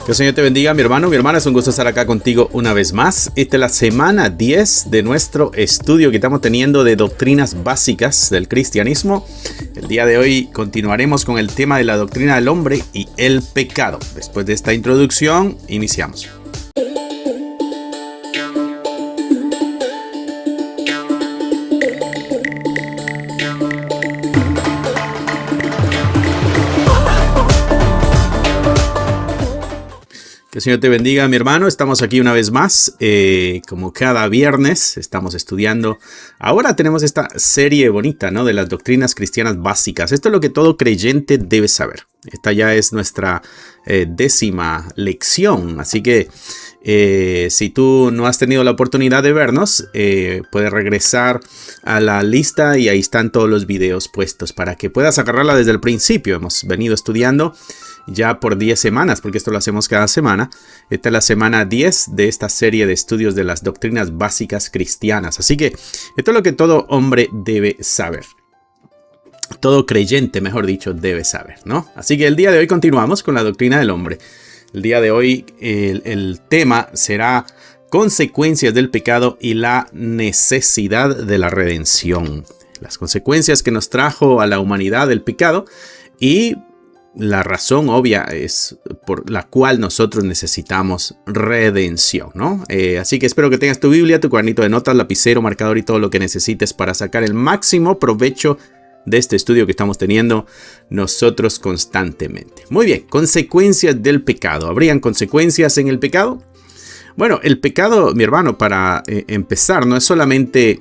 Que el Señor te bendiga, mi hermano, mi hermana. Es un gusto estar acá contigo una vez más. Esta es la semana 10 de nuestro estudio que estamos teniendo de doctrinas básicas del cristianismo. El día de hoy continuaremos con el tema de la doctrina del hombre y el pecado. Después de esta introducción, iniciamos. Que el Señor te bendiga, mi hermano. Estamos aquí una vez más, como cada viernes, estamos estudiando. Ahora tenemos esta serie bonita, ¿no? De las doctrinas cristianas básicas. Esto es lo que todo creyente debe saber. Esta ya es nuestra 10ª lección. Así que si tú no has tenido la oportunidad de vernos, puedes regresar a la lista y ahí están todos los videos puestos para que puedas agarrarla desde el principio. Hemos venido estudiando ya por 10 semanas, porque esto lo hacemos cada semana. Esta es la semana 10 de esta serie de estudios de las doctrinas básicas cristianas. Así que esto es lo que todo hombre debe saber. Todo creyente, mejor dicho, debe saber, ¿no? Así que el día de hoy continuamos con la doctrina del hombre. El día de hoy el tema será consecuencias del pecado y la necesidad de la redención. Las consecuencias que nos trajo a la humanidad el pecado y la razón obvia es por la cual nosotros necesitamos redención, ¿no? Así que espero que tengas tu Biblia, tu cuadernito de notas, lapicero, marcador y todo lo que necesites para sacar el máximo provecho de este estudio que estamos teniendo nosotros constantemente. Muy bien, consecuencias del pecado. ¿Habrían consecuencias en el pecado? Bueno, el pecado, mi hermano, para empezar, no es solamente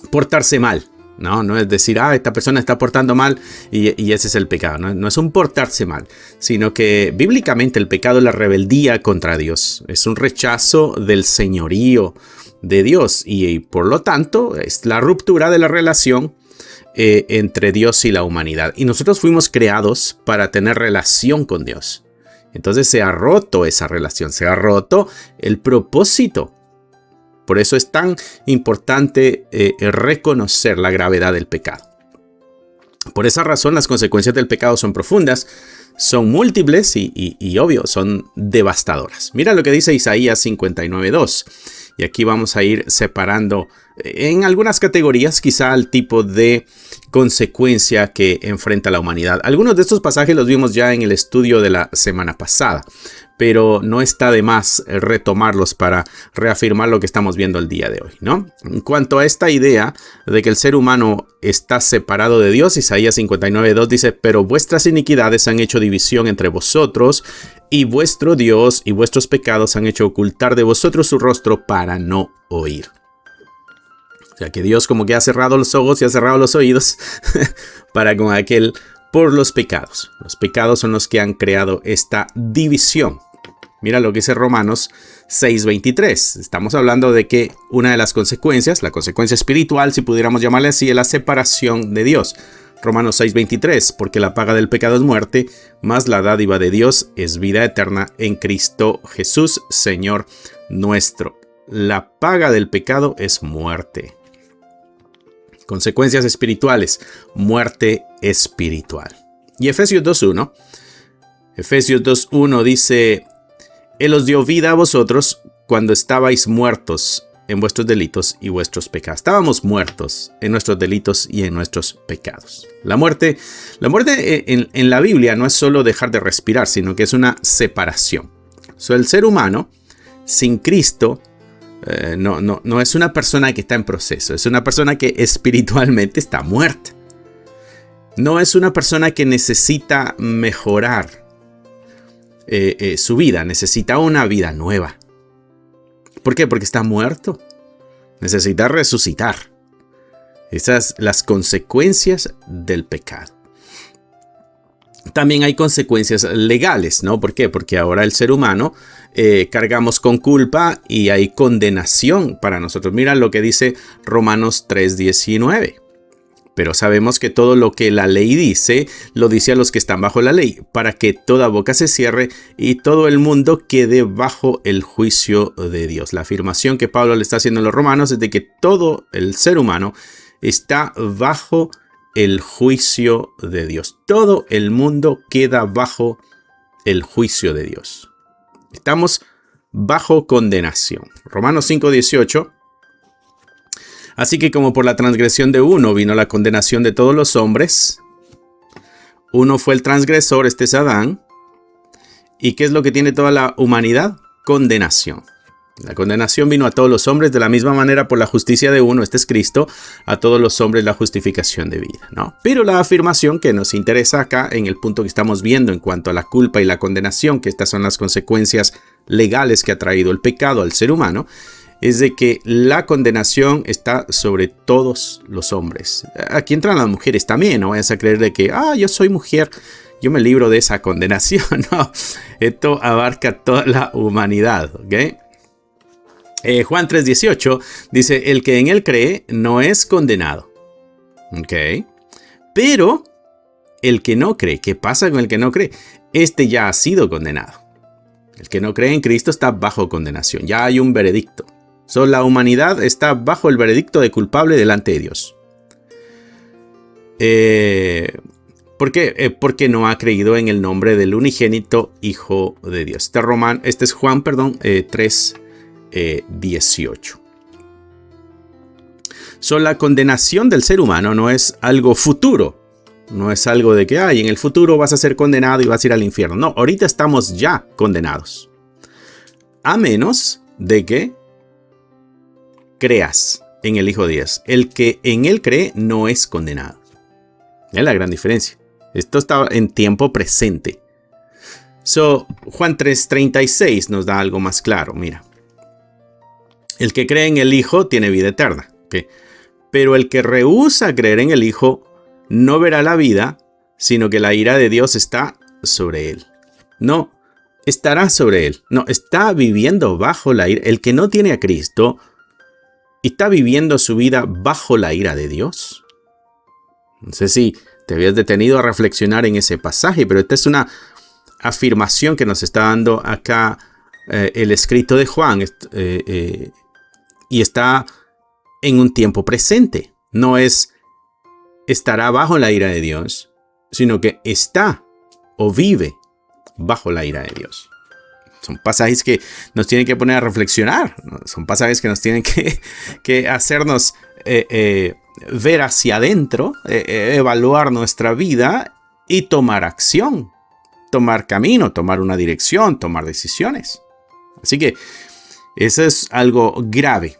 portarse mal. No es decir, esta persona está portando mal y ese es el pecado. No es un portarse mal, sino que bíblicamente el pecado es la rebeldía contra Dios. Es un rechazo del señorío de Dios y por lo tanto es la ruptura de la relación entre Dios y la humanidad. Y nosotros fuimos creados para tener relación con Dios. Entonces se ha roto esa relación, se ha roto el propósito. Por eso es tan importante reconocer la gravedad del pecado. Por esa razón las consecuencias del pecado son profundas, son múltiples y obvio, son devastadoras. Mira lo que dice Isaías 59:2. Y aquí vamos a ir separando en algunas categorías quizá el tipo de consecuencia que enfrenta la humanidad. Algunos de estos pasajes los vimos ya en el estudio de la semana pasada, pero no está de más retomarlos para reafirmar lo que estamos viendo el día de hoy, ¿no? En cuanto a esta idea de que el ser humano está separado de Dios, Isaías 59:2 dice: pero vuestras iniquidades han hecho división entre vosotros, y vuestro Dios y vuestros pecados han hecho ocultar de vosotros su rostro para no oír. O sea que Dios como que ha cerrado los ojos y ha cerrado los oídos para con aquel por los pecados. Los pecados son los que han creado esta división. Mira lo que dice Romanos 6:23. Estamos hablando de que una de las consecuencias, la consecuencia espiritual, si pudiéramos llamarle así, es la separación de Dios. Romanos 6:23, porque la paga del pecado es muerte, mas la dádiva de Dios es vida eterna en Cristo Jesús, Señor nuestro. La paga del pecado es muerte. Consecuencias espirituales, muerte espiritual. Y Efesios 2:1. Efesios 2:1 dice: Él os dio vida a vosotros cuando estabais muertos en vuestros delitos y vuestros pecados. Estábamos muertos en nuestros delitos y en nuestros pecados. La muerte en la Biblia no es solo dejar de respirar, sino que es una separación. El ser humano sin Cristo no es una persona que está en proceso, es una persona que espiritualmente está muerta. No es una persona que necesita mejorar su vida, necesita una vida nueva. ¿Por qué? Porque está muerto. Necesita resucitar. Esas son las consecuencias del pecado. También hay consecuencias legales, ¿no? ¿Por qué? Porque ahora el ser humano cargamos con culpa y hay condenación para nosotros. Mira lo que dice Romanos 3:19. Pero sabemos que todo lo que la ley dice, lo dice a los que están bajo la ley, para que toda boca se cierre y todo el mundo quede bajo el juicio de Dios. La afirmación que Pablo le está haciendo a los romanos es de que todo el ser humano está bajo el juicio de Dios. Todo el mundo queda bajo el juicio de Dios. Estamos bajo condenación. Romanos 5:18. Así que como por la transgresión de uno vino la condenación de todos los hombres, uno fue el transgresor, este es Adán. ¿Y qué es lo que tiene toda la humanidad? Condenación. La condenación vino a todos los hombres de la misma manera por la justicia de uno, este es Cristo, a todos los hombres la justificación de vida, ¿no? Pero la afirmación que nos interesa acá en el punto que estamos viendo en cuanto a la culpa y la condenación, que estas son las consecuencias legales que ha traído el pecado al ser humano, es de que la condenación está sobre todos los hombres. Aquí entran las mujeres también, no vayas a creer de que, yo soy mujer, yo me libro de esa condenación, no. Esto abarca toda la humanidad, ¿ok? Juan 3:18 dice, el que en él cree no es condenado. ¿Ok? Pero el que no cree, ¿qué pasa con el que no cree? Este ya ha sido condenado. El que no cree en Cristo está bajo condenación. Ya hay un veredicto. La humanidad está bajo el veredicto de culpable delante de Dios. ¿Por qué? Porque no ha creído en el nombre del unigénito Hijo de Dios. Este es Juan, 3:18. La condenación del ser humano no es algo futuro. No es algo de que en el futuro vas a ser condenado y vas a ir al infierno. No, ahorita estamos ya condenados. A menos de que creas en el Hijo de Dios. El que en él cree no es condenado. Es la gran diferencia. Esto está en tiempo presente. Juan 3:36 nos da algo más claro. Mira. El que cree en el Hijo tiene vida eterna. ¿Okay? Pero el que rehúsa creer en el Hijo no verá la vida, sino que la ira de Dios está sobre él. No, estará sobre él. No, está viviendo bajo la ira. El que no tiene a Cristo está viviendo su vida bajo la ira de Dios. No sé si te habías detenido a reflexionar en ese pasaje, pero esta es una afirmación que nos está dando acá el escrito de Juan. Y está en un tiempo presente. No es estará bajo la ira de Dios, sino que está o vive bajo la ira de Dios. Son pasajes que nos tienen que poner a reflexionar, ¿no? Son pasajes que nos tienen que hacernos ver hacia adentro, evaluar nuestra vida y tomar acción, tomar camino, tomar una dirección, tomar decisiones. Así que eso es algo grave.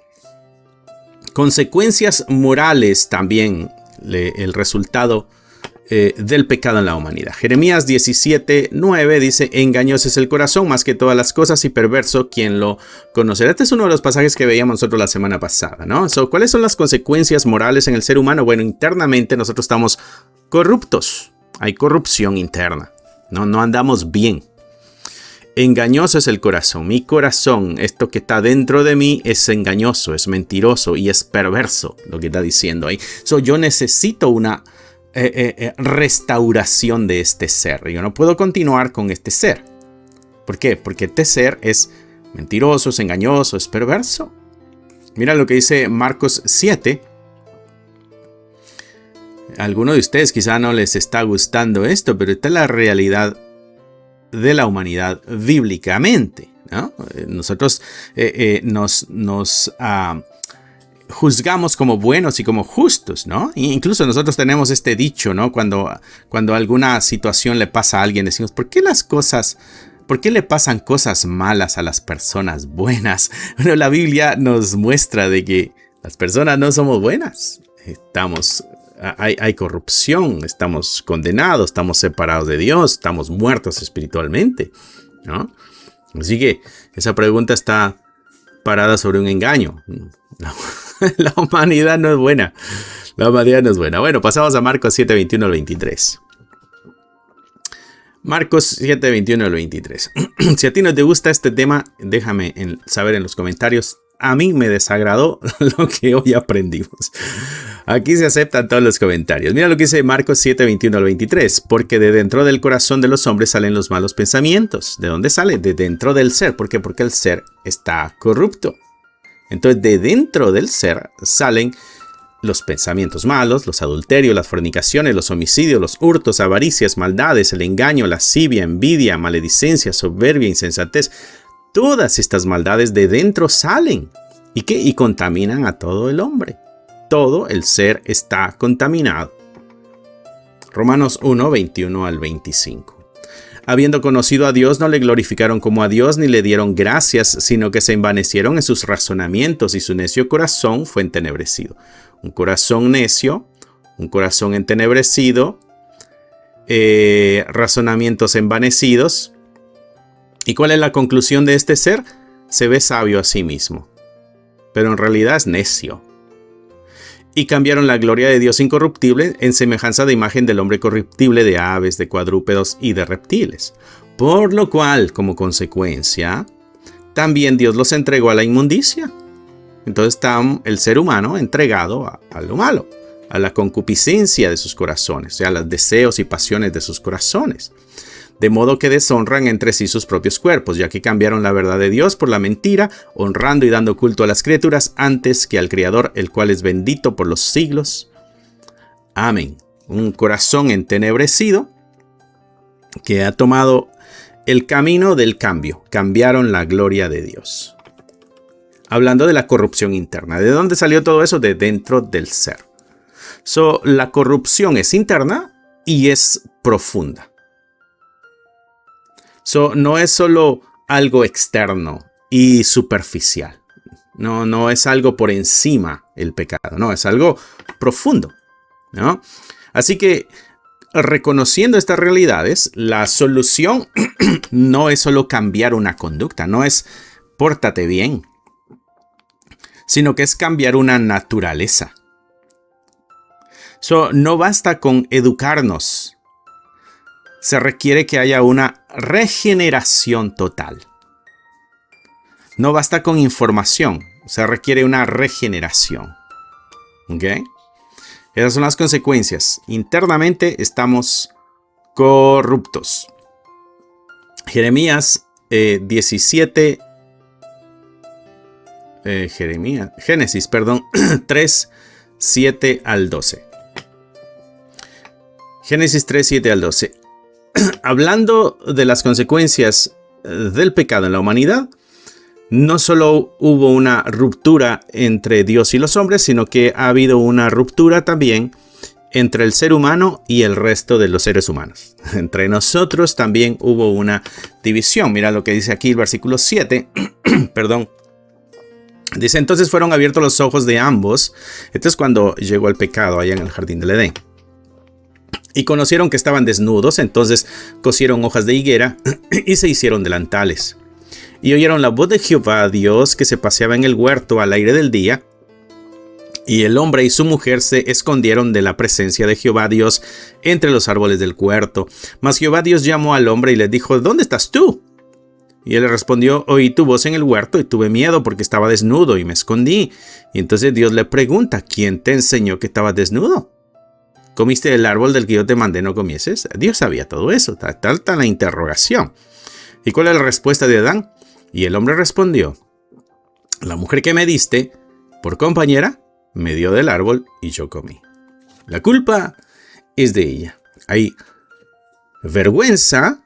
Consecuencias morales también, el resultado del pecado en la humanidad. Jeremías 17:9 dice, engañoso es el corazón más que todas las cosas y perverso, ¿quién lo conocerá? Este es uno de los pasajes que veíamos nosotros la semana pasada, ¿no? ¿Cuáles son las consecuencias morales en el ser humano? Bueno, internamente nosotros estamos corruptos. Hay corrupción interna. No andamos bien. Engañoso es el corazón. Mi corazón, esto que está dentro de mí, es engañoso, es mentiroso y es perverso, lo que está diciendo ahí. Yo necesito una restauración de este ser. Yo no puedo continuar con este ser. ¿Por qué? Porque este ser es mentiroso, es engañoso, es perverso. Mira lo que dice Marcos 7. A algunos de ustedes quizá no les está gustando esto, pero esta es la realidad de la humanidad bíblicamente, ¿no? Nosotros nos juzgamos como buenos y como justos, ¿no? E incluso nosotros tenemos este dicho, ¿no? Cuando alguna situación le pasa a alguien, decimos, ¿por qué le pasan cosas malas a las personas buenas? Bueno, la Biblia nos muestra de que las personas no somos buenas. Hay corrupción, estamos condenados, estamos separados de Dios, estamos muertos espiritualmente, ¿no? Así que esa pregunta está parada sobre un engaño. La humanidad no es buena. La humanidad no es buena. Bueno, pasamos a Marcos 7, 21 al 23. Marcos 7, 21 al 23. Si a ti no te gusta este tema, déjame saber en los comentarios. A mí me desagradó lo que hoy aprendimos. Aquí se aceptan todos los comentarios. Mira lo que dice Marcos 7, 21 al 23. Porque de dentro del corazón de los hombres salen los malos pensamientos. ¿De dónde sale? De dentro del ser. ¿Por qué? Porque el ser está corrupto. Entonces, de dentro del ser salen los pensamientos malos, los adulterios, las fornicaciones, los homicidios, los hurtos, avaricias, maldades, el engaño, lascivia, envidia, maledicencia, soberbia, insensatez. todas estas maldades de dentro salen. ¿Y qué? Y contaminan a todo el hombre. Todo el ser está contaminado. Romanos 1, 21 al 25. Habiendo conocido a Dios, no le glorificaron como a Dios ni le dieron gracias, sino que se envanecieron en sus razonamientos y su necio corazón fue entenebrecido. Un corazón necio, un corazón entenebrecido, razonamientos envanecidos. ¿Y cuál es la conclusión de este ser? Se ve sabio a sí mismo, pero en realidad es necio. Y cambiaron la gloria de Dios incorruptible en semejanza de imagen del hombre corruptible, de aves, de cuadrúpedos y de reptiles. Por lo cual, como consecuencia, también Dios los entregó a la inmundicia. Entonces está el ser humano entregado a lo malo, a la concupiscencia de sus corazones, o sea, a los deseos y pasiones de sus corazones. De modo que deshonran entre sí sus propios cuerpos, ya que cambiaron la verdad de Dios por la mentira, honrando y dando culto a las criaturas antes que al Creador, el cual es bendito por los siglos. Amén. Un corazón entenebrecido que ha tomado el camino del cambio. Cambiaron la gloria de Dios. Hablando de la corrupción interna. ¿De dónde salió todo eso? De dentro del ser. La corrupción es interna y es profunda. No es solo algo externo y superficial. No es algo por encima el pecado. No, es algo profundo, ¿no? Así que, reconociendo estas realidades, la solución no es solo cambiar una conducta, no es pórtate bien, sino que es cambiar una naturaleza. No basta con educarnos. Se requiere que haya una regeneración total. No basta con información, se requiere una regeneración. ¿Ok? Esas son las consecuencias. Internamente estamos corruptos. Génesis 3, 7 al 12. Génesis 3, 7 al 12. Hablando de las consecuencias del pecado en la humanidad, no solo hubo una ruptura entre Dios y los hombres, sino que ha habido una ruptura también entre el ser humano y el resto de los seres humanos. Entre nosotros también hubo una división. Mira lo que dice aquí el versículo 7. Perdón. Dice, entonces fueron abiertos los ojos de ambos. Esto es cuando llegó el pecado allá en el jardín del Edén. Y conocieron que estaban desnudos, entonces cosieron hojas de higuera y se hicieron delantales. Y oyeron la voz de Jehová Dios que se paseaba en el huerto al aire del día. Y el hombre y su mujer se escondieron de la presencia de Jehová Dios entre los árboles del huerto. Mas Jehová Dios llamó al hombre y le dijo, ¿dónde estás tú? Y él le respondió, oí tu voz en el huerto y tuve miedo porque estaba desnudo y me escondí. Y entonces Dios le pregunta, ¿quién te enseñó que estabas desnudo? ¿Comiste del árbol del que yo te mandé no comieses? Dios sabía todo eso. Tal la interrogación. ¿Y cuál es la respuesta de Adán? Y el hombre respondió, la mujer que me diste por compañera me dio del árbol y yo comí. La culpa es de ella. Hay vergüenza,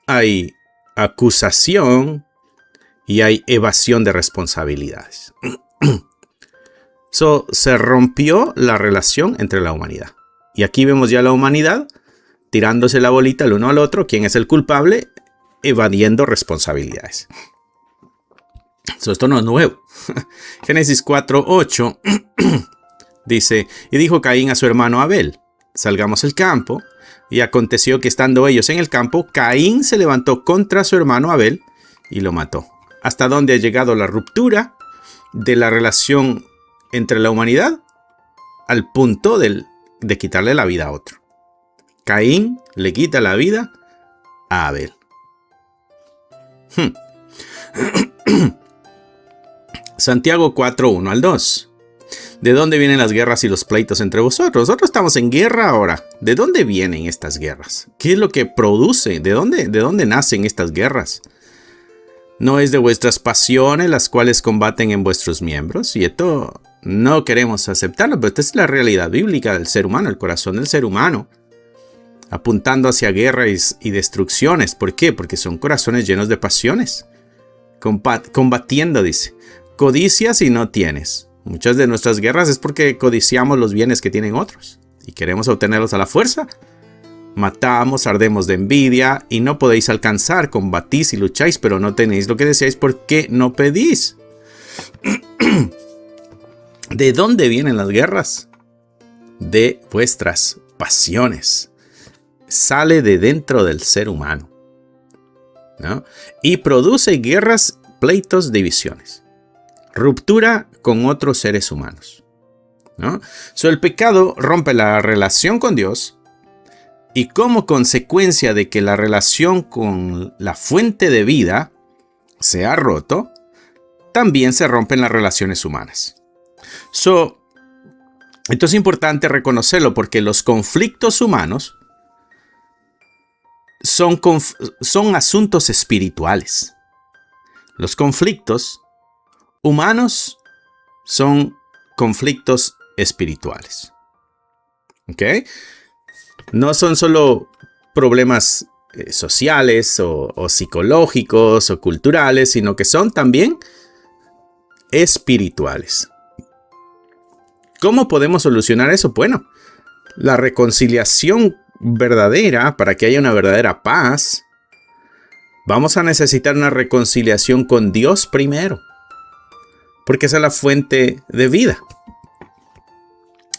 hay acusación y hay evasión de responsabilidades. Se rompió la relación entre la humanidad. Y aquí vemos ya la humanidad tirándose la bolita el uno al otro. ¿Quién es el culpable? Evadiendo responsabilidades. Esto no es nuevo. Génesis 4, 8 dice, y dijo Caín a su hermano Abel, salgamos al campo. Y aconteció que estando ellos en el campo, Caín se levantó contra su hermano Abel y lo mató. ¿Hasta dónde ha llegado la ruptura de la relación entre la humanidad? Al punto de quitarle la vida a otro. Caín le quita la vida a Abel. Santiago 4, 1 al 2. ¿De dónde vienen las guerras y los pleitos entre vosotros? Nosotros estamos en guerra ahora. ¿De dónde vienen estas guerras? ¿Qué es lo que produce? ¿De dónde nacen estas guerras? ¿No es de vuestras pasiones las cuales combaten en vuestros miembros? Y esto no queremos aceptarlo, pero esta es la realidad bíblica del ser humano, el corazón del ser humano, apuntando hacia guerras y destrucciones. ¿Por qué? Porque son corazones llenos de pasiones. combatiendo, dice. Codicias y no tienes. Muchas de nuestras guerras es porque codiciamos los bienes que tienen otros y queremos obtenerlos a la fuerza. Matamos, ardemos de envidia y no podéis alcanzar. Combatís y lucháis, pero no tenéis lo que deseáis porque no pedís. ¿De dónde vienen las guerras? De vuestras pasiones. Sale de dentro del ser humano, ¿no? Y produce guerras, pleitos, divisiones. Ruptura con otros seres humanos, ¿no? El pecado rompe la relación con Dios y como consecuencia de que la relación con la fuente de vida se ha roto, también se rompen las relaciones humanas. Esto es importante reconocerlo porque los conflictos humanos son asuntos espirituales. Los conflictos humanos son conflictos espirituales. ¿Ok? No son solo problemas sociales o psicológicos o culturales, sino que son también espirituales. ¿Cómo podemos solucionar eso? Bueno, la reconciliación verdadera, para que haya una verdadera paz, vamos a necesitar una reconciliación con Dios primero, porque esa es la fuente de vida.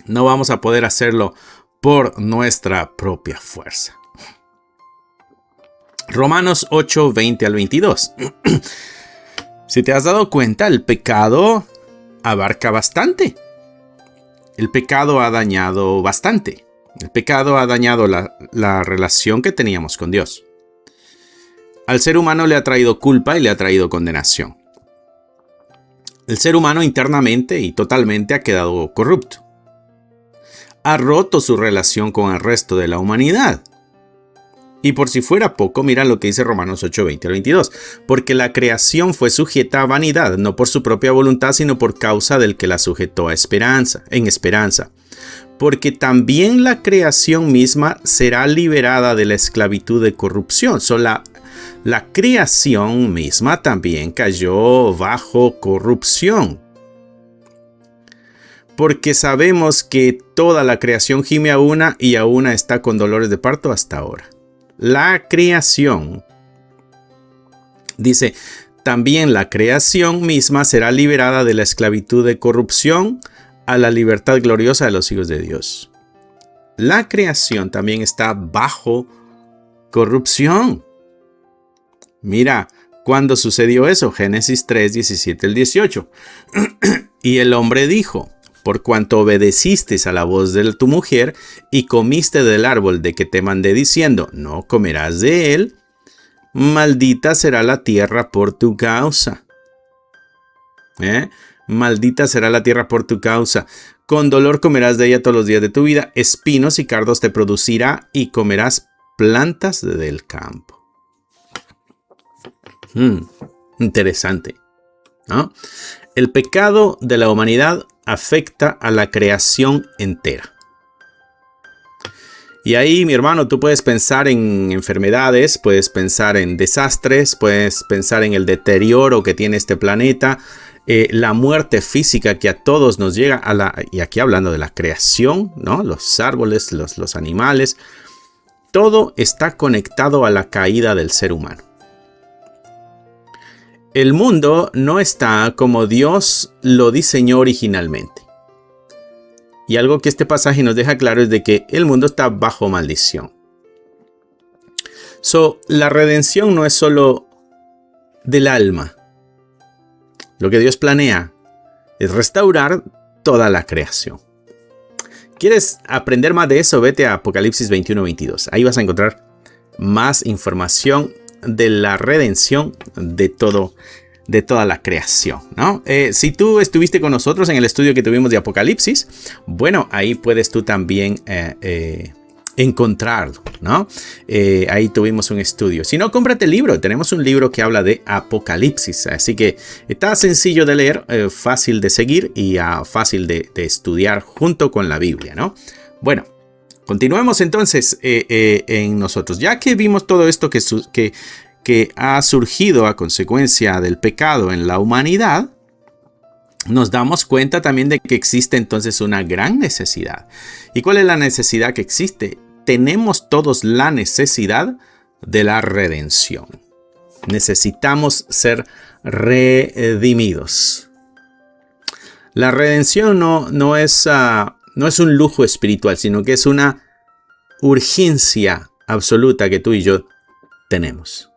No vamos a poder hacerlo por nuestra propia fuerza. Romanos 8, 20 al 22. Si te has dado cuenta, el pecado abarca bastante. El pecado ha dañado bastante. El pecado ha dañado la relación que teníamos con Dios. Al ser humano le ha traído culpa y le ha traído condenación. El ser humano internamente y totalmente ha quedado corrupto. Ha roto su relación con el resto de la humanidad. Y por si fuera poco, mira lo que dice Romanos 8, 20 al 22. Porque la creación fue sujeta a vanidad, no por su propia voluntad, sino por causa del que la sujetó en esperanza. Porque también la creación misma será liberada de la esclavitud de corrupción. La creación misma también cayó bajo corrupción. Porque sabemos que toda la creación gime a una y a una está con dolores de parto hasta ahora. La creación, dice, también la creación misma será liberada de la esclavitud de corrupción a la libertad gloriosa de los hijos de Dios. La creación también está bajo corrupción. Mira, ¿cuándo sucedió eso? Génesis 3, 17 al 18. Y el hombre dijo: por cuanto obedeciste a la voz de tu mujer y comiste del árbol de que te mandé diciendo, no comerás de él, maldita será la tierra por tu causa. Maldita será la tierra por tu causa. Con dolor comerás de ella todos los días de tu vida. Espinos y cardos te producirá y comerás plantas del campo. Interesante, ¿no? El pecado de la humanidad afecta a la creación entera. Y ahí, mi hermano, tú puedes pensar en enfermedades, puedes pensar en desastres, puedes pensar en el deterioro que tiene este planeta, la muerte física que a todos nos llega, y aquí hablando de la creación, ¿no? Los árboles, los animales, todo está conectado a la caída del ser humano. El mundo no está como Dios lo diseñó originalmente. Y algo que este pasaje nos deja claro es de que el mundo está bajo maldición. La redención no es solo del alma. Lo que Dios planea es restaurar toda la creación. ¿Quieres aprender más de eso? Vete a Apocalipsis 21-22. Ahí vas a encontrar más información de la redención de toda la creación, ¿no? Si tú estuviste con nosotros en el estudio que tuvimos de Apocalipsis, bueno, ahí puedes tú también encontrarlo, ¿no? Ahí tuvimos un estudio. Si no, cómprate el libro. Tenemos un libro que habla de Apocalipsis, así que está sencillo de leer, fácil de seguir y fácil de estudiar junto con la Biblia, ¿no? Bueno, continuemos entonces en nosotros. Ya que vimos todo esto que que ha surgido a consecuencia del pecado en la humanidad, nos damos cuenta también de que existe entonces una gran necesidad. ¿Y cuál es la necesidad que existe? Tenemos todos la necesidad de la redención. Necesitamos ser redimidos. La redención no es un lujo espiritual, sino que es una urgencia absoluta que tú y yo tenemos.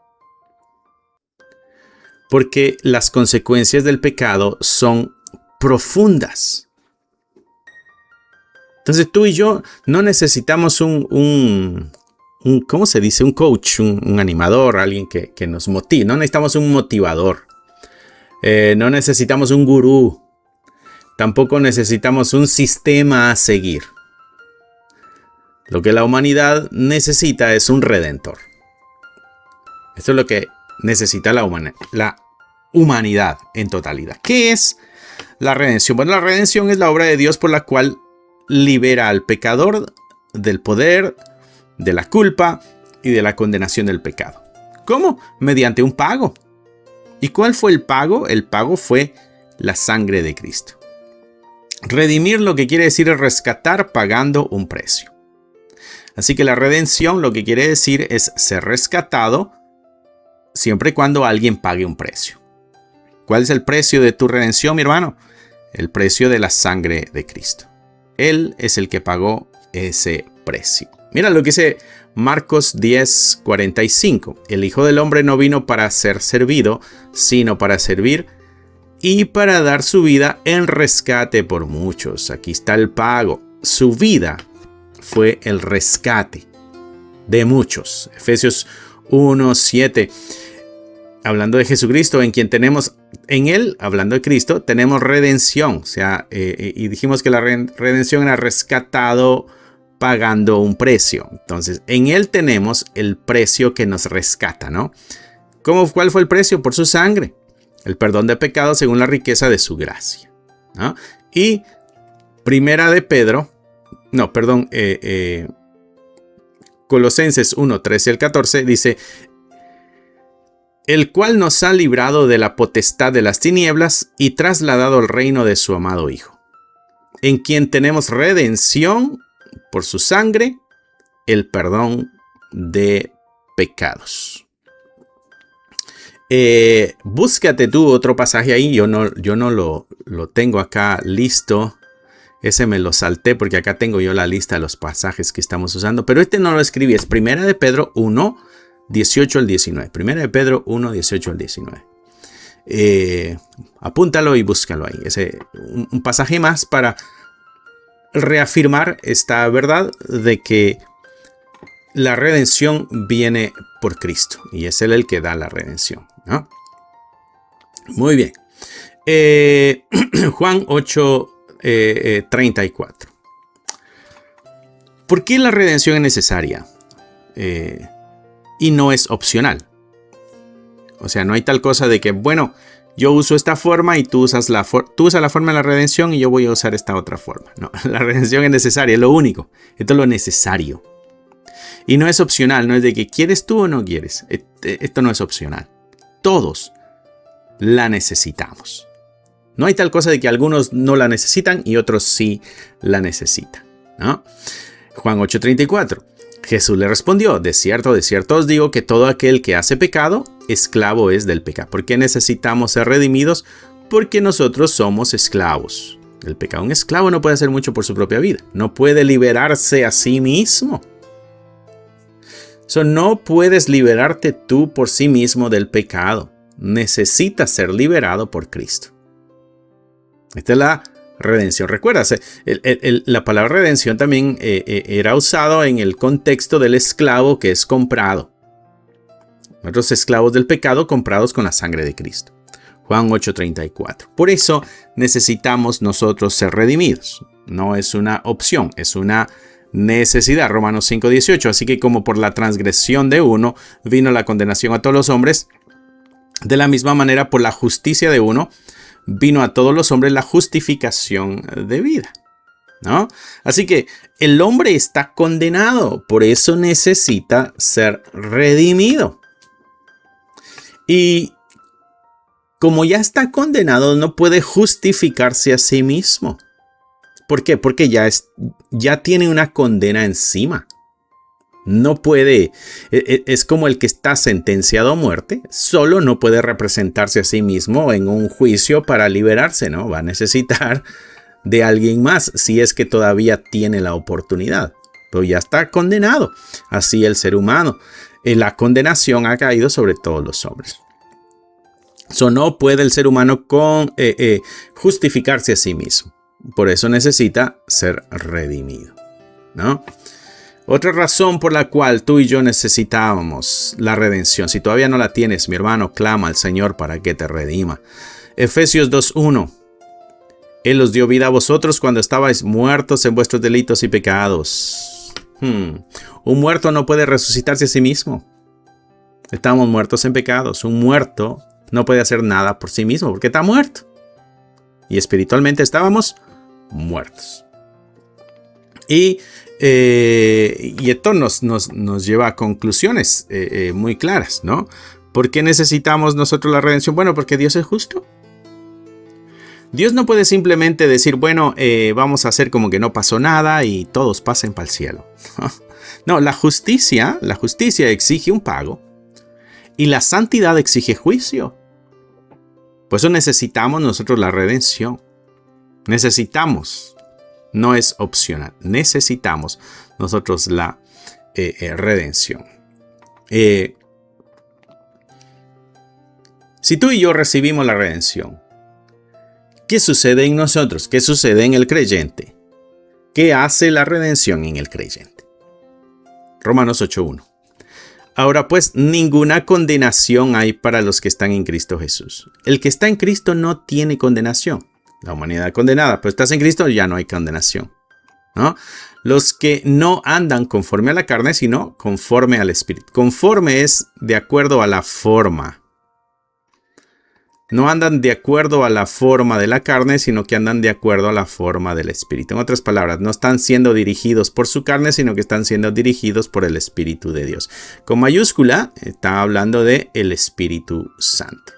Porque las consecuencias del pecado son profundas. Entonces tú y yo no necesitamos ¿cómo se dice? Un coach, un animador, alguien que nos motive. No necesitamos un motivador. No necesitamos un gurú. Tampoco necesitamos un sistema a seguir. Lo que la humanidad necesita es un redentor. Esto es lo que necesita la humanidad en totalidad. ¿Qué es la redención? Bueno, la redención es la obra de Dios por la cual libera al pecador del poder, de la culpa y de la condenación del pecado. ¿Cómo? Mediante un pago. ¿Y cuál fue el pago? El pago fue la sangre de Cristo. Redimir lo que quiere decir es rescatar pagando un precio. Así que la redención lo que quiere decir es ser rescatado siempre y cuando alguien pague un precio. ¿Cuál es el precio de tu redención, mi hermano? El precio de la sangre de Cristo. Él es el que pagó ese precio. Mira lo que dice Marcos 10:45. El Hijo del Hombre no vino para ser servido, sino para servir y para dar su vida en rescate por muchos. Aquí está el pago. Su vida fue el rescate de muchos. Efesios 1:7. Hablando de Jesucristo, en Él, hablando de Cristo, tenemos redención. O sea, y dijimos que la redención era rescatado pagando un precio. Entonces, en Él tenemos el precio que nos rescata, ¿no? ¿Cuál fue el precio? Por su sangre. El perdón de pecados según la riqueza de su gracia, ¿no? Y Colosenses 1:13 al 14 dice: el cual nos ha librado de la potestad de las tinieblas y trasladado al reino de su amado Hijo, en quien tenemos redención por su sangre, el perdón de pecados. Búscate tú otro pasaje ahí. Yo no lo tengo acá listo. Ese me lo salté porque acá tengo yo la lista de los pasajes que estamos usando. Pero este no lo escribí. Es 1 de Pedro 1, 18 al 19. 1 de Pedro 1, 18 al 19. Apúntalo y búscalo ahí. Un pasaje más para reafirmar esta verdad de que la redención viene por Cristo. Y es Él el que da la redención, ¿no? Muy bien. Juan 8, 34. ¿Por qué la redención es necesaria? Y no es opcional. O sea, no hay tal cosa de que, bueno, yo uso esta forma y tú usas la forma de la redención y yo voy a usar esta otra forma. No, la redención es necesaria, es lo único. Esto es lo necesario. Y no es opcional, no es de que quieres tú o no quieres. Esto no es opcional. Todos la necesitamos. No hay tal cosa de que algunos no la necesitan y otros sí la necesitan, ¿no? Juan 8:34. Jesús le respondió: de cierto os digo que todo aquel que hace pecado, esclavo es del pecado. ¿Por qué necesitamos ser redimidos? Porque nosotros somos esclavos del pecado. Un esclavo no puede hacer mucho por su propia vida. No puede liberarse a sí mismo. No puedes liberarte tú por sí mismo del pecado. Necesitas ser liberado por Cristo. Esta es la redención. Recuerda, la palabra redención también era usado en el contexto del esclavo que es comprado. Nosotros esclavos del pecado comprados con la sangre de Cristo. Juan 8:34. Por eso necesitamos nosotros ser redimidos. No es una opción, es una necesidad. Romanos 5:18. Así que como por la transgresión de uno vino la condenación a todos los hombres, de la misma manera por la justicia de uno vino a todos los hombres la justificación de vida, ¿no? Así que el hombre está condenado, por eso necesita ser redimido. Y como ya está condenado, no puede justificarse a sí mismo. ¿Por qué? Porque ya tiene una condena encima. No puede, es como el que está sentenciado a muerte, solo no puede representarse a sí mismo en un juicio para liberarse, ¿no? Va a necesitar de alguien más si es que todavía tiene la oportunidad. Pero ya está condenado. Así el ser humano. La condenación ha caído sobre todos los hombres. No puede el ser humano justificarse a sí mismo. Por eso necesita ser redimido, ¿no? Otra razón por la cual tú y yo necesitábamos la redención. Si todavía no la tienes, mi hermano, clama al Señor para que te redima. Efesios 2:1. Él os dio vida a vosotros cuando estabais muertos en vuestros delitos y pecados. Un muerto no puede resucitarse a sí mismo. Estamos muertos en pecados. Un muerto no puede hacer nada por sí mismo porque está muerto. Y espiritualmente estábamos muertos. Y esto nos lleva a conclusiones muy claras, ¿no? ¿Por qué necesitamos nosotros la redención? Bueno, porque Dios es justo. Dios no puede simplemente decir, bueno, vamos a hacer como que no pasó nada y todos pasen para el cielo. No, la justicia exige un pago y la santidad exige juicio. Por eso necesitamos nosotros la redención. Necesitamos. No es opcional. Necesitamos nosotros la redención. Si tú y yo recibimos la redención, ¿qué sucede en nosotros? ¿Qué sucede en el creyente? ¿Qué hace la redención en el creyente? Romanos 8:1. Ahora pues, ninguna condenación hay para los que están en Cristo Jesús. El que está en Cristo no tiene condenación. La humanidad condenada, pero estás en Cristo, ya no hay condenación, ¿no? Los que no andan conforme a la carne, sino conforme al Espíritu. Conforme es de acuerdo a la forma. No andan de acuerdo a la forma de la carne, sino que andan de acuerdo a la forma del Espíritu. En otras palabras, no están siendo dirigidos por su carne, sino que están siendo dirigidos por el Espíritu de Dios. Con mayúscula, está hablando de el Espíritu Santo.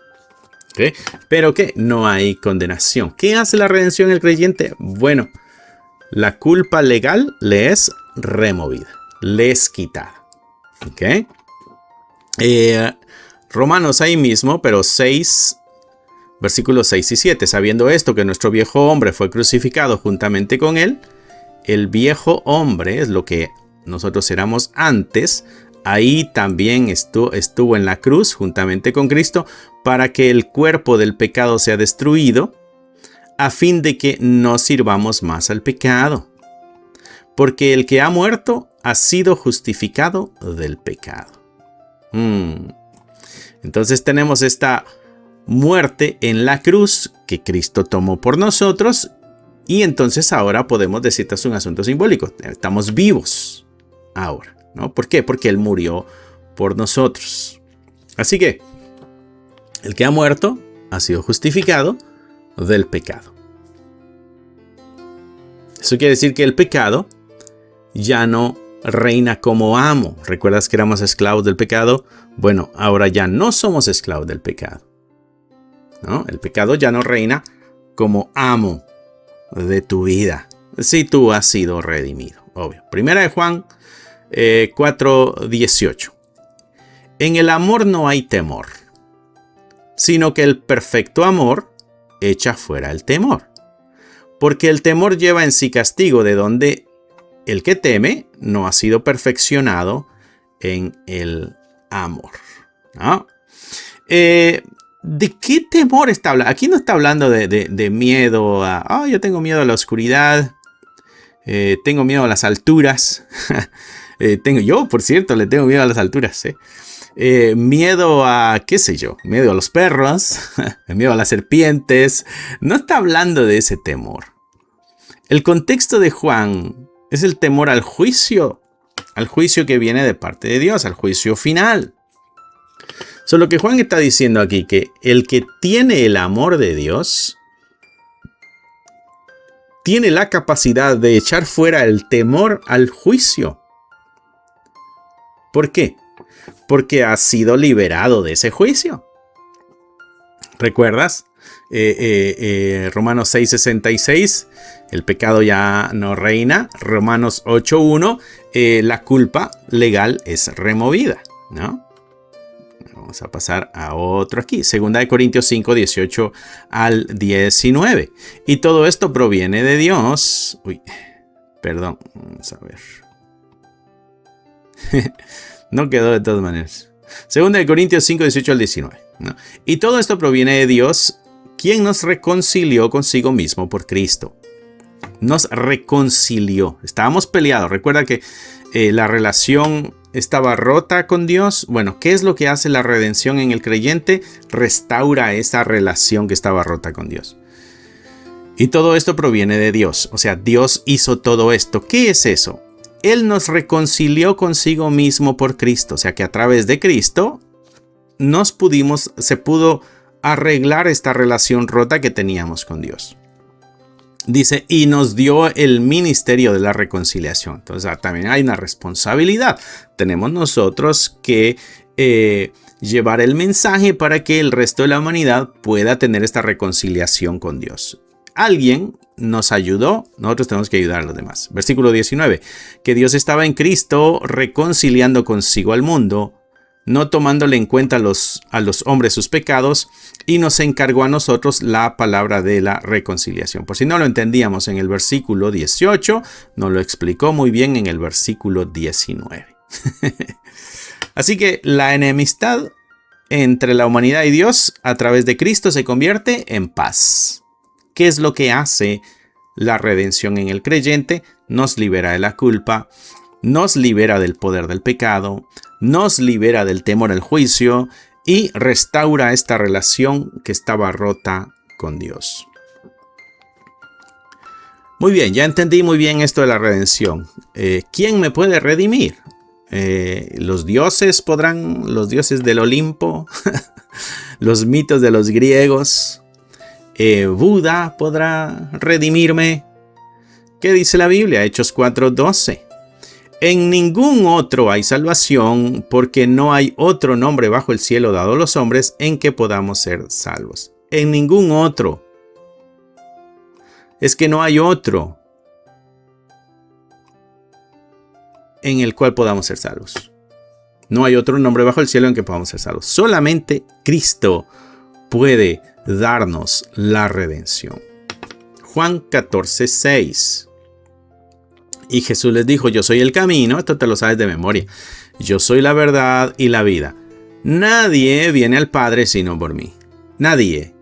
¿Okay? Pero que no hay condenación. ¿Qué hace la redención en el creyente? Bueno, la culpa legal le es removida, le es quitada. ¿Okay? Romanos ahí mismo, pero 6, versículos 6 y 7. Sabiendo esto, que nuestro viejo hombre fue crucificado juntamente con él. El viejo hombre es lo que nosotros éramos antes. Ahí también estuvo en la cruz juntamente con Cristo para que el cuerpo del pecado sea destruido, a fin de que no sirvamos más al pecado. Porque el que ha muerto ha sido justificado del pecado. Entonces tenemos esta muerte en la cruz que Cristo tomó por nosotros, y entonces ahora podemos decir que es un asunto simbólico. Estamos vivos ahora, ¿no? ¿Por qué? Porque Él murió por nosotros. Así que el que ha muerto ha sido justificado del pecado. Eso quiere decir que el pecado ya no reina como amo. ¿Recuerdas que éramos esclavos del pecado? Bueno, ahora ya no somos esclavos del pecado, ¿no? El pecado ya no reina como amo de tu vida, si tú has sido redimido, obvio. Primera de Juan 4:18. En el amor no hay temor, sino que el perfecto amor echa fuera el temor. Porque el temor lleva en sí castigo, de donde el que teme no ha sido perfeccionado en el amor, ¿no? ¿De qué temor está hablando? Aquí no está hablando de miedo a... yo tengo miedo a la oscuridad. Tengo miedo a las alturas. Yo, por cierto, le tengo miedo a las alturas. Miedo a, qué sé yo, miedo a los perros. Miedo a las serpientes. No está hablando de ese temor. El contexto de Juan es el temor al juicio que viene de parte de Dios, al juicio final. Lo que Juan está diciendo aquí, que el que tiene el amor de Dios tiene la capacidad de echar fuera el temor al juicio. ¿Por qué? Porque ha sido liberado de ese juicio. ¿Recuerdas? Romanos 6:66, el pecado ya no reina. Romanos 8:1, la culpa legal es removida, ¿no? Vamos a pasar a otro aquí. Segunda de Corintios 5:18 al 19. Y todo esto proviene de Dios. Uy, perdón. Vamos a ver. No quedó de todas maneras. Segunda de Corintios 5:18 al 19. ¿No? Y todo esto proviene de Dios, quien nos reconcilió consigo mismo por Cristo. Nos reconcilió. Estábamos peleados. Recuerda que la relación estaba rota con Dios. Bueno, ¿qué es lo que hace la redención en el creyente? Restaura esa relación que estaba rota con Dios. Y todo esto proviene de Dios. O sea, Dios hizo todo esto. ¿Qué es eso? Él nos reconcilió consigo mismo por Cristo. O sea que a través de Cristo se pudo arreglar esta relación rota que teníamos con Dios. Dice, y nos dio el ministerio de la reconciliación. Entonces también hay una responsabilidad. Tenemos nosotros que llevar el mensaje para que el resto de la humanidad pueda tener esta reconciliación con Dios. Alguien nos ayudó, nosotros tenemos que ayudar a los demás. Versículo 19, que Dios estaba en Cristo reconciliando consigo al mundo, no tomándole en cuenta a los hombres sus pecados, y nos encargó a nosotros la palabra de la reconciliación. Por si no lo entendíamos en el versículo 18, nos lo explicó muy bien en el versículo 19. Así que la enemistad entre la humanidad y Dios a través de Cristo se convierte en paz. ¿Qué es lo que hace la redención en el creyente? Nos libera de la culpa, nos libera del poder del pecado, nos libera del temor al juicio y restaura esta relación que estaba rota con Dios. Muy bien, ya entendí muy bien esto de la redención. ¿Quién me puede redimir? ¿Los dioses podrán? ¿Los dioses del Olimpo? ¿Los mitos de los griegos? ¿Buda podrá redimirme? ¿Qué dice la Biblia? Hechos 4:12. En ningún otro hay salvación, porque no hay otro nombre bajo el cielo dado a los hombres en que podamos ser salvos. En ningún otro. Es que no hay otro en el cual podamos ser salvos. No hay otro nombre bajo el cielo en que podamos ser salvos. Solamente Cristo puede darnos la redención. Juan 14:6. Y Jesús les dijo, yo soy el camino, esto te lo sabes de memoria. Yo soy la verdad y la vida. Nadie viene al Padre sino por mí. Nadie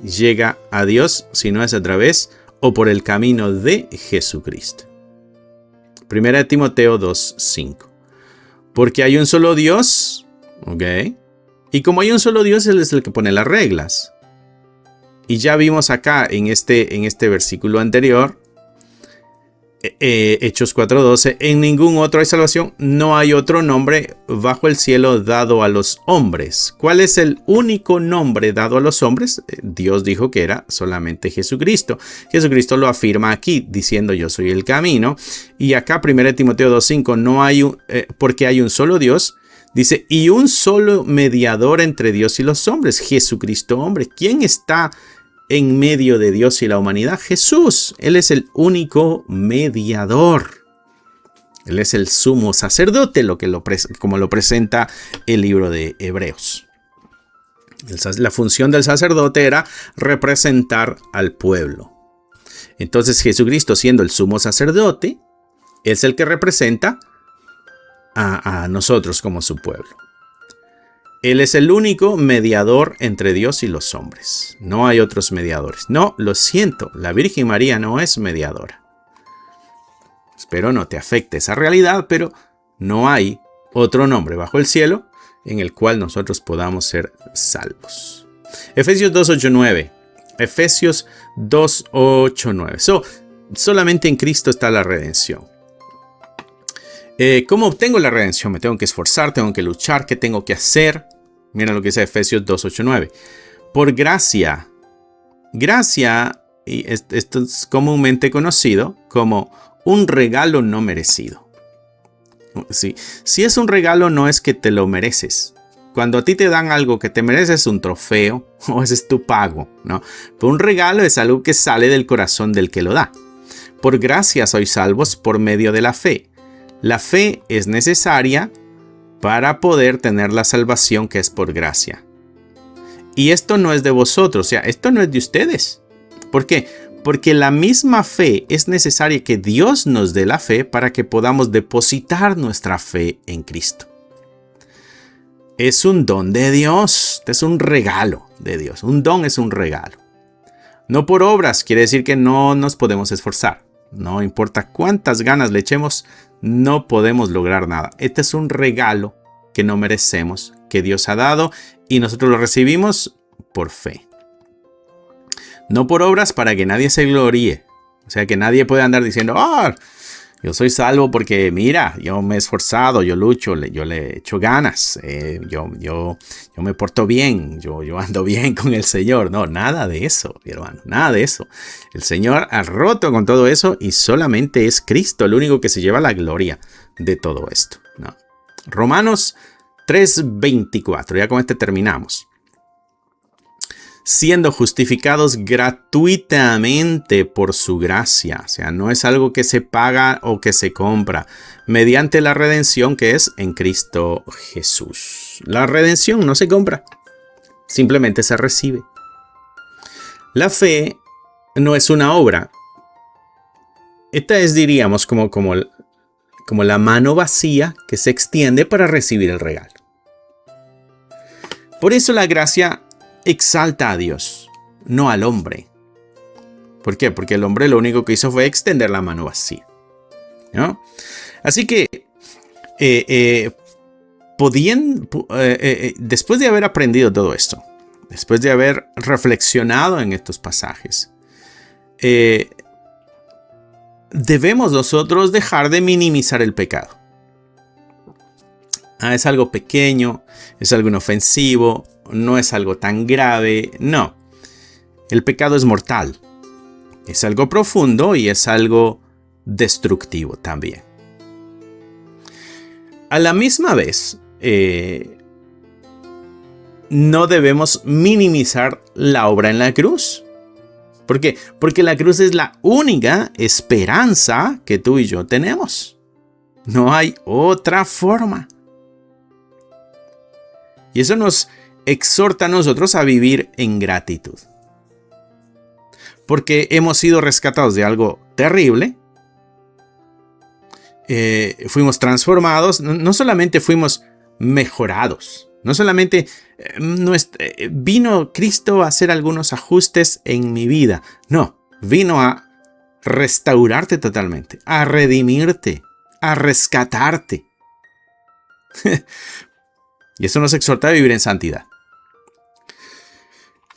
llega a Dios si no es a través o por el camino de Jesucristo. Primera de Timoteo 2:5. Porque hay un solo Dios, ¿ok? Y como hay un solo Dios, Él es el que pone las reglas. Y ya vimos acá en este versículo anterior, Hechos 4:12, en ningún otro hay salvación, no hay otro nombre bajo el cielo dado a los hombres. ¿Cuál es el único nombre dado a los hombres? Dios dijo que era solamente Jesucristo. Jesucristo lo afirma aquí diciendo yo soy el camino. Y acá 1 Timoteo 2:5, no hay porque hay un solo Dios. Dice, y un solo mediador entre Dios y los hombres, Jesucristo hombre. ¿Quién está en medio de Dios y la humanidad? Jesús. Él es el único mediador. Él es el sumo sacerdote, como lo presenta el libro de Hebreos. La función del sacerdote era representar al pueblo. Entonces Jesucristo, siendo el sumo sacerdote, es el que representa a nosotros como su pueblo. Él es el único mediador entre Dios y los hombres. No hay otros mediadores. No, lo siento, la Virgen María no es mediadora. Espero no te afecte esa realidad, pero no hay otro nombre bajo el cielo en el cual nosotros podamos ser salvos. Efesios 2:8-9. Efesios 2:8-9. Solamente en Cristo está la redención. ¿Cómo obtengo la redención? Me tengo que esforzar, tengo que luchar, ¿qué tengo que hacer? Mira lo que dice Efesios 2:8-9. Por gracia. Gracia, y esto es comúnmente conocido como un regalo no merecido. Sí, si es un regalo, no es que te lo mereces. Cuando a ti te dan algo que te mereces un trofeo, o ese es tu pago, ¿no? Pero un regalo es algo que sale del corazón del que lo da. Por gracia sois salvos por medio de la fe. La fe es necesaria para poder tener la salvación que es por gracia. Y esto no es de vosotros, o sea, esto no es de ustedes. ¿Por qué? Porque la misma fe es necesaria que Dios nos dé la fe para que podamos depositar nuestra fe en Cristo. Es un don de Dios, es un regalo de Dios. Un don es un regalo. No por obras, quiere decir que no nos podemos esforzar. No importa cuántas ganas le echemos, no podemos lograr nada. Este es un regalo que no merecemos, que Dios ha dado y nosotros lo recibimos por fe. No por obras para que nadie se gloríe. O sea, que nadie pueda andar diciendo, yo soy salvo porque mira, yo me he esforzado, yo lucho, yo le echo ganas, yo me porto bien, yo ando bien con el Señor. No, nada de eso, mi hermano, nada de eso. El Señor ha roto con todo eso y solamente es Cristo el único que se lleva la gloria de todo esto, ¿no? Romanos 3:24, ya con este terminamos. Siendo justificados gratuitamente por su gracia. O sea, no es algo que se paga o que se compra, mediante la redención que es en Cristo Jesús. La redención no se compra, simplemente se recibe. La fe no es una obra. Esta es, diríamos, como la mano vacía que se extiende para recibir el regalo. Por eso la gracia exalta a Dios, no al hombre. ¿Por qué? Porque el hombre lo único que hizo fue extender la mano vacía, ¿no? Así que, después de haber aprendido todo esto, después de haber reflexionado en estos pasajes, debemos nosotros dejar de minimizar el pecado. Es algo pequeño, es algo inofensivo, no es algo tan grave. No, el pecado es mortal, es algo profundo y es algo destructivo también. A la misma vez, no debemos minimizar la obra en la cruz. ¿Por qué? Porque la cruz es la única esperanza que tú y yo tenemos. No hay otra forma. Y eso nos exhorta a nosotros a vivir en gratitud. Porque hemos sido rescatados de algo terrible. Fuimos transformados. No solamente fuimos mejorados. No solamente vino Cristo a hacer algunos ajustes en mi vida. No, vino a restaurarte totalmente. A redimirte. A rescatarte. Y eso nos exhorta a vivir en santidad.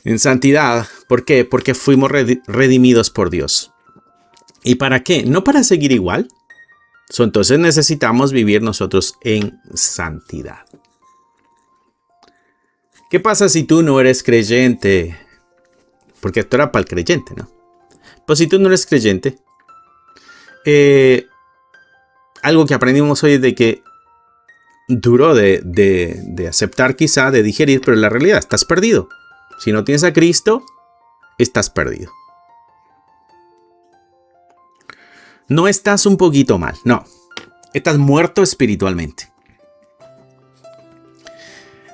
En santidad, ¿por qué? Porque fuimos redimidos por Dios. ¿Y para qué? No para seguir igual. Entonces necesitamos vivir nosotros en santidad. ¿Qué pasa si tú no eres creyente? Porque esto era para el creyente, ¿no? Pues si tú no eres creyente, algo que aprendimos hoy es de que duro de aceptar quizá, de digerir, pero en la realidad estás perdido. Si no tienes a Cristo, estás perdido. No estás un poquito mal, no. Estás muerto espiritualmente.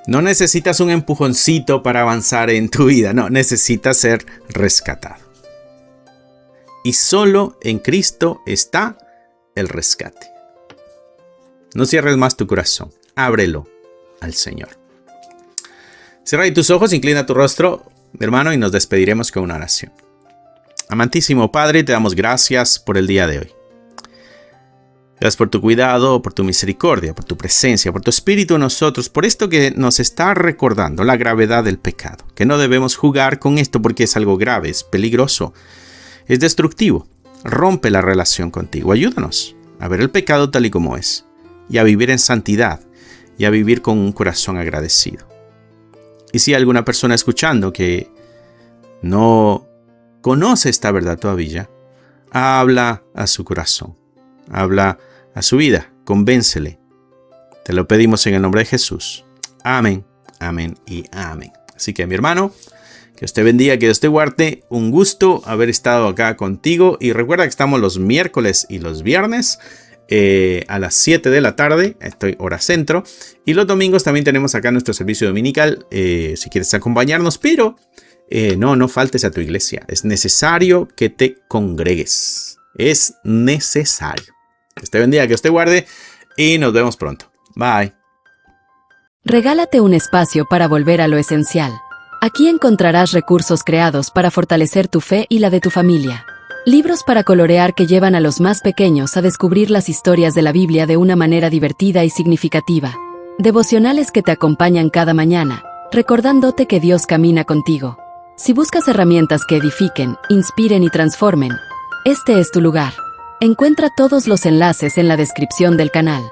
No necesitas un empujoncito para avanzar en tu vida, no, necesitas ser rescatado. Y solo en Cristo está el rescate. No cierres más tu corazón, ábrelo al Señor. Cierra ahí tus ojos, inclina tu rostro, hermano, y nos despediremos con una oración. Amantísimo Padre, te damos gracias por el día de hoy. Gracias por tu cuidado, por tu misericordia, por tu presencia, por tu espíritu en nosotros, por esto que nos está recordando la gravedad del pecado. Que no debemos jugar con esto porque es algo grave, es peligroso, es destructivo. Rompe la relación contigo. Ayúdanos a ver el pecado tal y como es y a vivir en santidad y a vivir con un corazón agradecido. Y si hay alguna persona escuchando que no conoce esta verdad todavía, habla a su corazón. Habla a su vida, convéncele. Te lo pedimos en el nombre de Jesús. Amén Amén y amén. Así que, mi hermano, que Dios te bendiga, que Dios te guarde. Un gusto haber estado acá contigo. Y recuerda que estamos los miércoles y los viernes a las 7 de la tarde. Estoy hora centro. Y los domingos también tenemos acá nuestro servicio dominical. Si quieres acompañarnos, pero no faltes a tu iglesia. Es necesario que te congregues. Es necesario. Que Dios te bendiga, que Dios te guarde. Y nos vemos pronto. Bye. Regálate un espacio para volver a lo esencial. Aquí encontrarás recursos creados para fortalecer tu fe y la de tu familia. Libros para colorear que llevan a los más pequeños a descubrir las historias de la Biblia de una manera divertida y significativa. Devocionales que te acompañan cada mañana, recordándote que Dios camina contigo. Si buscas herramientas que edifiquen, inspiren y transformen, este es tu lugar. Encuentra todos los enlaces en la descripción del canal.